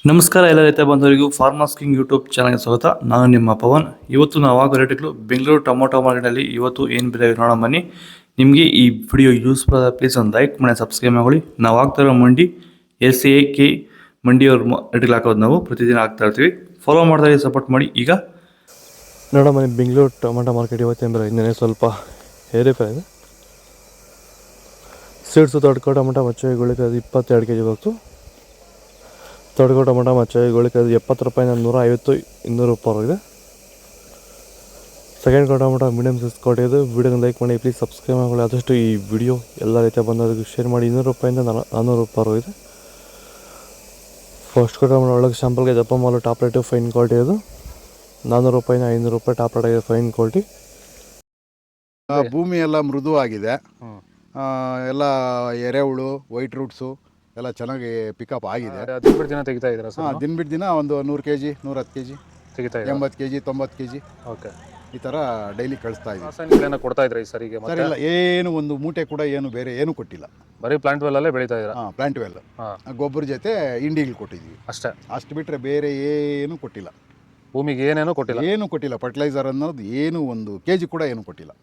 ನಮಸ್ಕಾರ ಎಲ್ಲ ರೈತ ಬಂಧುವರಿಗೂ ಫಾರ್ಮರ್ಸ್ ಕಿಂಗ್ ಯೂಟ್ಯೂಬ್ ಚಾನಲ್ಗೆ ಸ್ವಾಗತ. ನಾನು ನಿಮ್ಮ ಪವನ್. ಇವತ್ತು ನಾವು ಆಗೋ ರೇಟ್ಗಳು ಬೆಂಗಳೂರು ಟೊಮೊಟೊ ಮಾರ್ಕೆಟಲ್ಲಿ ಇವತ್ತು ಏನು ಬೆಲೆ ನೋಡೋಣ ಬನ್ನಿ. ನಿಮಗೆ ಈ ವಿಡಿಯೋ ಯೂಸ್ಫುಲ್ ಆದ ಪ್ಲೀಸ್ ಒಂದು ಲೈಕ್ ಮಾಡಿ ಸಬ್ಸ್ಕ್ರೈಬ್ ಮಾಡಿ. ನಾವು ಆಗ್ತಾ ಇರೋ ಮಂಡಿ SAK ಮಂಡಿಯವ್ರ ರೇಟ್ಗಳು ಹಾಕೋದು ನಾವು ಪ್ರತಿದಿನ ಆಗ್ತಾ ಇರ್ತೀವಿ. ಫಾಲೋ ಮಾಡ್ತಾ ಸಪೋರ್ಟ್ ಮಾಡಿ. ಈಗ ನೋಡೋಣ ಬನ್ನಿ, ಬೆಂಗಳೂರು ಟೊಮೊಟೊ ಮಾರ್ಕೆಟ್ ಇವತ್ತಿನ ಬೆಲೆ ಇನ್ನೇ ಸ್ವಲ್ಪ ಏರಿಫೈ ಇದೆ. ಸೀಡ್ಸು ತೊಡ್ಕೊ ಟೊಮೊಟೊ ಮಚ್ಚೆಗಳಿಗೆ ಅದು 22 kg ಬಂತು. ತೊಡ್ಕೊ ಟೊಮೊಟೊ ಮಚ್ಚೆಗಳಿಗೆ ಅದು 70 ರೂಪಾಯಿಂದ 150 200 ರೂಪಾಯಿ ಇದೆ. ಸೆಕೆಂಡ್ ಟೊಮೊಟೊ ಮೀಡಿಯಮ್ ಸೈಜ್ ಕೊಟ್ಟಿದ್ದು. ವಿಡಿಯೋನ ಲೈಕ್ ಮಾಡಿ, ಪ್ಲೀಸ್ ಸಬ್ಸ್ಕ್ರೈಬ್ ಮಾಡಿ. ಆದಷ್ಟು ಈ ವಿಡಿಯೋ ಎಲ್ಲ ರೀತಿಯ ಬಂದೋರಿಗೆ ಶೇರ್ ಮಾಡಿ. 200 ರೂಪಾಯಿಂದ 400 ರೂಪಾಯಿ ಇದೆ. ಫಸ್ಟ್ ಟೊಮೊಟೊ ಒಳಗೆ ಶಾಂಪಲ್ಗೆ ದಪ್ಪ ಮಾಲು ಟಾಪ್ ರೇಟು ಫೈನ್ ಕ್ವಾಲಿಟಿ ಇದು 400 ರೂಪಾಯಿಂದ 500 ರೂಪಾಯಿ ಟಾಪ್ ರೇಟ್ ಆಗಿದೆ ಫೈನ್ ಕ್ವಾಲಿಟಿ. ಭೂಮಿ ಎಲ್ಲ ಮೃದುವಾಗಿದೆ, ಎಲ್ಲ ಎರೆಹುಳು ವೈಟ್ ರೂಟ್ಸು ಎಲ್ಲ ಚೆನ್ನಾಗಿ ಪಿಕಪ್ ಆಗಿದೆ. ದಿನ ದಿನ ತೆಗಿತಾ ಇದ್ದೀರಾ ಸರ್? ದಿನ ಬಿಟ್ಟು ದಿನ ಒಂದು 100 kg 110 kg ತೆಗಿತಾ 80 kg 90 kg ಓಕೆ, ಈ ಥರ ಡೈಲಿ ಕಳಿಸ್ತಾ ಇದ್ದೀವಿ. ರಾಸಾಯನಿಕ ಕೊಡ್ತಾ ಇದ್ರಾ ಈ ಸರಿಗೆ? ಸರ್ ಇಲ್ಲ, ಏನು ಒಂದು ಮೂಟೆ ಕೂಡ ಏನು ಬೇರೆ ಏನು ಕೊಟ್ಟಿಲ್ಲ. ಬರೀ ಪ್ಲಾಂಟ್ ವೆಲ್ಲಲ್ಲೇ ಬೆಳೀತಾ ಇದ್ದೀರಾ? ಪ್ಲಾಂಟ್ ವೆಲ್ ಗೊಬ್ಬರ ಜೊತೆ ಇಂಡಿಗಳು ಕೊಟ್ಟಿದ್ದೀವಿ ಅಷ್ಟೇ. ಅಷ್ಟು ಬಿಟ್ಟರೆ ಬೇರೆ ಏನು ಕೊಟ್ಟಿಲ್ಲ. ಭೂಮಿಗೆ ಏನೇನೂ ಕೊಟ್ಟಿಲ್ಲ? ಏನು ಕೊಟ್ಟಿಲ್ಲ. ಫರ್ಟಿಲೈಸರ್ ಅನ್ನೋದು ಏನು ಒಂದು kg ಕೂಡ ಏನು ಕೊಟ್ಟಿಲ್ಲ.